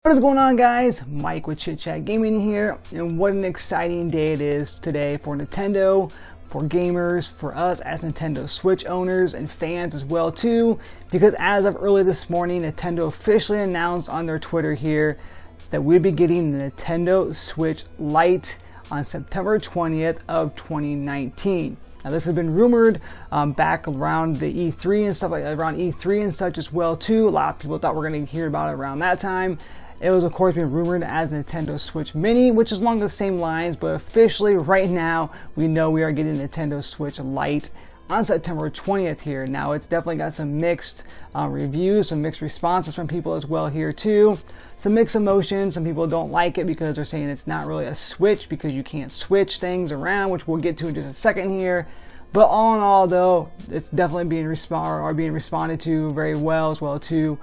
What is going on, guys? Mike with Chit Chat Gaming here, and what an exciting day it is today for Nintendo, for gamers, for us as Nintendo Switch owners and fans as well too, because as of early this morning, Nintendo officially announced on their Twitter here that we'd be getting the Nintendo Switch Lite on September 20th of 2019. Now this has been rumored back around the E3 and stuff like that, around E3 and such as well too. A lot of people thought we're going to hear about it around that time. It was of course being rumored as Nintendo Switch Mini, which is along the same lines, but officially right now we know we are getting Nintendo Switch Lite on September 20th here. Now it's definitely got some mixed reviews, some mixed responses from people as well here too. Some mixed emotions. Some people don't like it because they're saying it's not really a Switch because you can't switch things around, which we'll get to in just a second here. But all in all though, it's definitely being responded to very well as well too.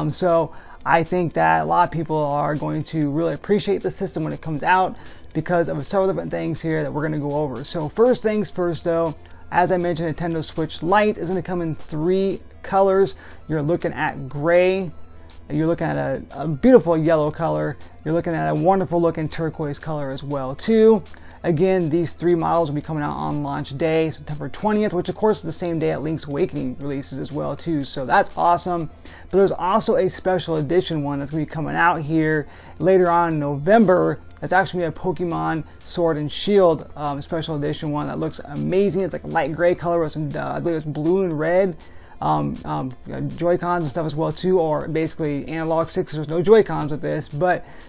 So I think that a lot of people are going to really appreciate the system when it comes out because of several different things here that we're going to go over. So first things first though, as I mentioned, Nintendo Switch Lite is going to come in 3 colors. You're looking at gray, you're looking at a beautiful yellow color, you're looking at a wonderful looking turquoise color as well too. Again, these 3 models will be coming out on launch day, September 20th, which of course is the same day that Link's Awakening releases as well too, so that's awesome. But there's also a special edition one that's going to be coming out here later on in November. That's actually a Pokemon Sword and Shield special edition one that looks amazing. It's like a light gray color with some, I believe it's blue and red Joy-Cons and stuff as well too, or basically analog sticks. There's no Joy-Cons with this,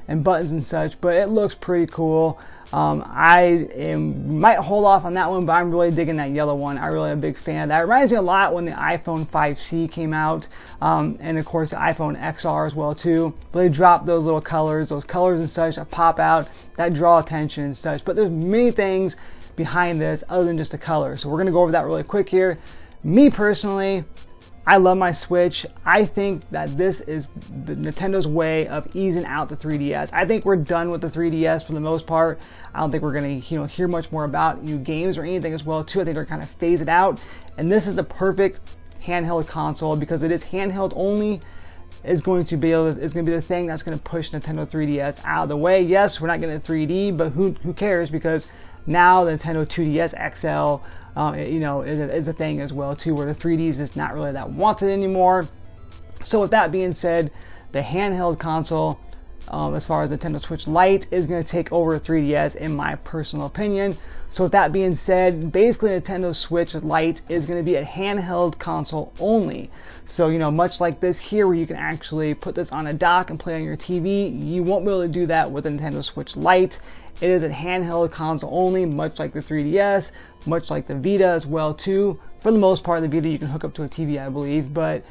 and buttons and such, but it looks pretty cool. Might hold off on that one, but I'm really digging that yellow one. I really am a big fan of that. It reminds me a lot when the iPhone 5C came out, and of course the iPhone XR as well too. But they dropped those little colors, and such that pop out, that draw attention and such. But there's many things behind this other than just the color. So we're gonna go over that really quick here. Me personally, I love my Switch. I think that this is Nintendo's way of easing out the 3DS. I think we're done with the 3DS for the most part. I don't think we're going to hear much more about new games or anything as well too. I think they're kind of phase it out. And this is the perfect handheld console because it is handheld only. It's going to be the thing that's going to push Nintendo 3DS out of the way. Yes, we're not getting a 3D, but who cares, because now the Nintendo 2DS XL is a thing as well too, where the 3Ds is not really that wanted anymore. So with that being said, the handheld console, as far as Nintendo Switch Lite, is going to take over 3DS in my personal opinion. So with that being said, basically Nintendo Switch Lite is going to be a handheld console only. So much like this here, where you can actually put this on a dock and play on your TV, you won't be able to do that with the Nintendo Switch Lite. It is a handheld console only, much like the 3DS, much like the Vita as well too. For the most part, the Vita you can hook up to a TV, I believe. But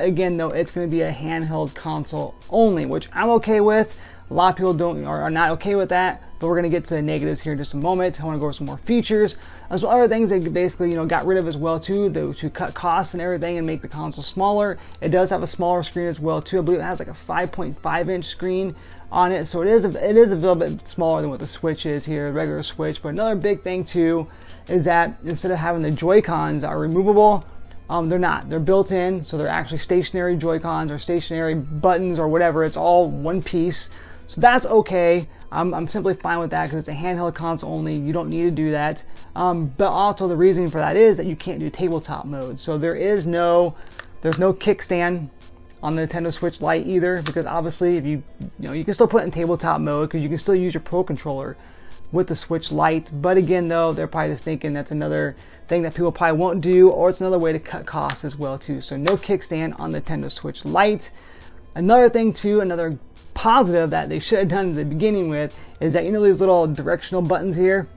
again, though, it's going to be a handheld console only, which I'm okay with. A lot of people are not okay with that, but we're going to get to the negatives here in just a moment. I want to go over some more features, as well as other things they basically got rid of as well too, to cut costs and everything and make the console smaller. It does have a smaller screen as well too. I believe it has like a 5.5-inch screen on it, so it is a little bit smaller than what the Switch is here, the regular Switch. But another big thing too is that instead of having the Joy-Cons are removable, they're not. They're built in, so they're actually stationary Joy-Cons or stationary buttons or whatever. It's all one piece. So that's okay. I'm simply fine with that because it's a handheld console only. You don't need to do that. But also the reason for that is that you can't do tabletop mode. So there's no kickstand on the Nintendo Switch Lite either, because obviously if you can still put it in tabletop mode because you can still use your Pro Controller with the Switch Lite. But again though, they're probably just thinking that's another thing that people probably won't do, or it's another way to cut costs as well too. So no kickstand on the Nintendo Switch Lite. Another thing too, another positive that they should have done at the beginning with, is that these little directional buttons here,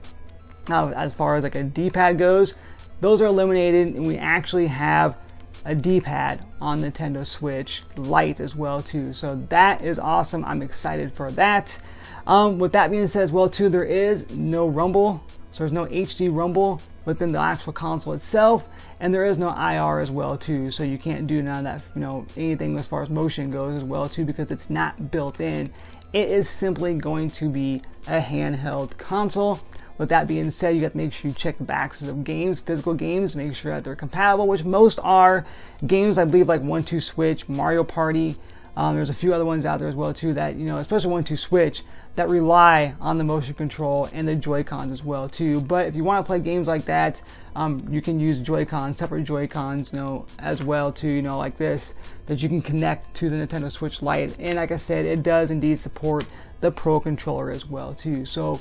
as far as like a D-pad goes, those are eliminated, and we actually have a D-pad on Nintendo Switch Lite as well too. So that is awesome. I'm excited for that. With that being said as well too, there is no rumble. So there's no HD rumble within the actual console itself, and there is no IR as well too. So you can't do none of that, anything as far as motion goes as well too, because it's not built in. It is simply going to be a handheld console. With that being said, you have to make sure you check the backs of games, physical games, make sure that they're compatible, which most are. Games I believe like 1-2 Switch, Mario Party, There's a few other ones out there as well too that, you know, especially 1-2 Switch, that rely on the motion control and the Joy-Cons as well too. But if you want to play games like that, you can use Joy-Cons, separate Joy-Cons, you know, as well too, you know, like this, that you can connect to the Nintendo Switch Lite. And like I said, it does indeed support the Pro Controller as well too. So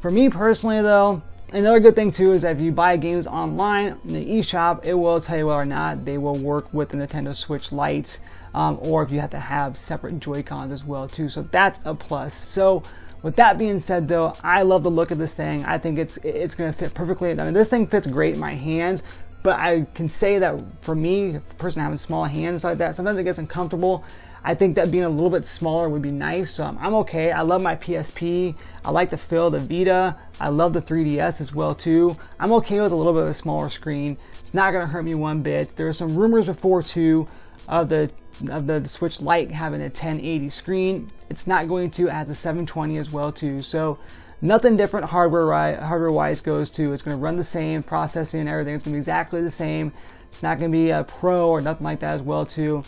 for me personally though, another good thing too is that if you buy games online in the eShop, it will tell you whether or not they will work with the Nintendo Switch Lite, or if you have to have separate Joy-Cons as well too. So that's a plus. So with that being said though, I love the look of this thing. I think it's going to fit perfectly. I mean, this thing fits great in my hands, but I can say that for me, a person having small hands like that, sometimes it gets uncomfortable. I think that being a little bit smaller would be nice, so I'm okay. I love my PSP. I like the feel of the Vita. I love the 3DS as well too. I'm okay with a little bit of a smaller screen. It's not going to hurt me one bit. There are some rumors before too of the Switch Lite having a 1080 screen. It's not going to. It has a 720 as well too. So nothing different hardware-wise goes to. It's going to run the same processing and everything. It's going to be exactly the same. It's not going to be a Pro or nothing like that as well too.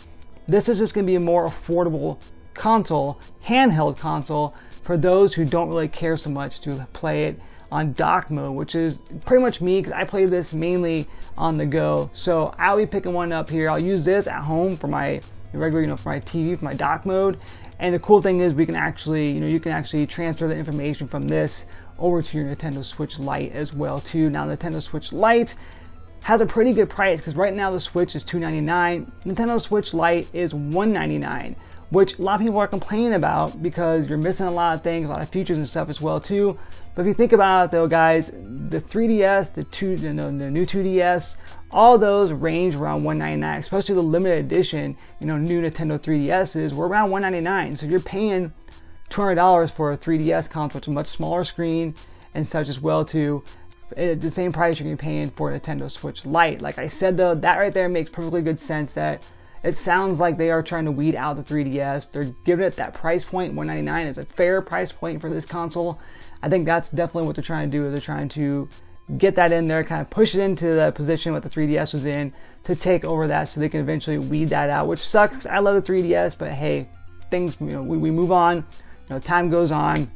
This is just going to be a more affordable console, handheld console, for those who don't really care so much to play it on dock mode, which is pretty much me, because I play this mainly on the go. So I'll be picking one up here. I'll use this at home for my regular, you know, for my TV, for my dock mode. And the cool thing is we can actually, you know, you can actually transfer the information from this over to your Nintendo Switch Lite as well too. Now the Nintendo Switch Lite has a pretty good price, because right now the Switch is $299. Nintendo Switch Lite is $199, which a lot of people are complaining about because you're missing a lot of things, a lot of features and stuff as well too. But if you think about it though, guys, the 3DS, the new 2DS, all those range around $199, especially the limited edition, you know, new Nintendo 3DSs were around $199. So you're paying $200 for a 3DS console, which is a much smaller screen and such as well too. At the same price you're going to be paying for a Nintendo Switch Lite. Like I said though, that right there makes perfectly good sense, that it sounds like they are trying to weed out the 3DS. They're giving it that price point. $199 is a fair price point for this console. I think that's definitely what they're trying to do. They're trying to get that in there, kind of push it into the position what the 3DS was in, to take over that so they can eventually weed that out, which sucks. I love the 3DS, but hey, things, you know, we move on, you know, time goes on,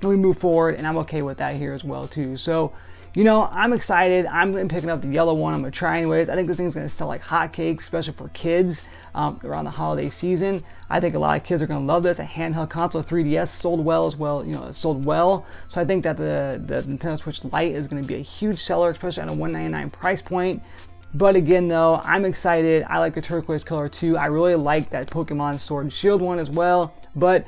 and we move forward, and I'm okay with that here as well too. So, you know, I'm excited. I'm picking up the yellow one. I'm going to try anyways. I think this thing's going to sell like hotcakes, especially for kids around the holiday season. I think a lot of kids are going to love this. A handheld console, 3DS sold well as well. You know, it sold well. So I think that the Nintendo Switch Lite is going to be a huge seller, especially at a $199 price point. But again, though, I'm excited. I like the turquoise color too. I really like that Pokemon Sword and Shield one as well. But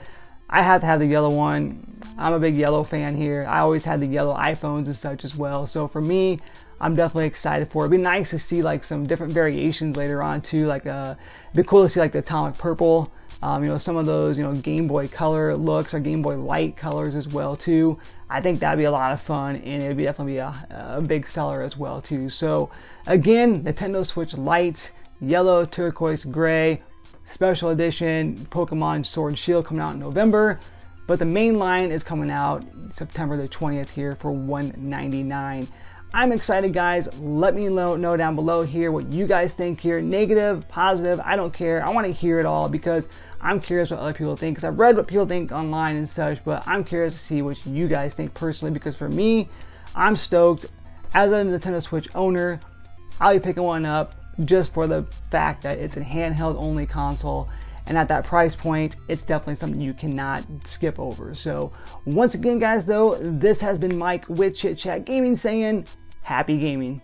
I have to have the yellow one. I'm a big yellow fan here. I always had the yellow iPhones and such as well. So for me, I'm definitely excited for it. It'd be nice to see like some different variations later on too. Like it'd be cool to see like the atomic purple. You know, some of those, you know, Game Boy Color looks or Game Boy Light colors as well too. I think that'd be a lot of fun, and it'd be definitely be a big seller as well too. So again, Nintendo Switch Lite, yellow, turquoise, gray. Special edition Pokemon Sword and Shield coming out in November, but the main line is coming out September the 20th here for $199. I'm excited, guys. Let me know down below here what you guys think here. Negative, positive, I don't care. I want to hear it all because I'm curious what other people think, because I've read what people think online and such, but I'm curious to see what you guys think personally, because for me, I'm stoked. As a Nintendo Switch owner, I'll be picking one up just for the fact that it's a handheld only console, and at that price point, it's definitely something you cannot skip over. So once again, guys, though, this has been Mike with Chit Chat Gaming saying happy gaming.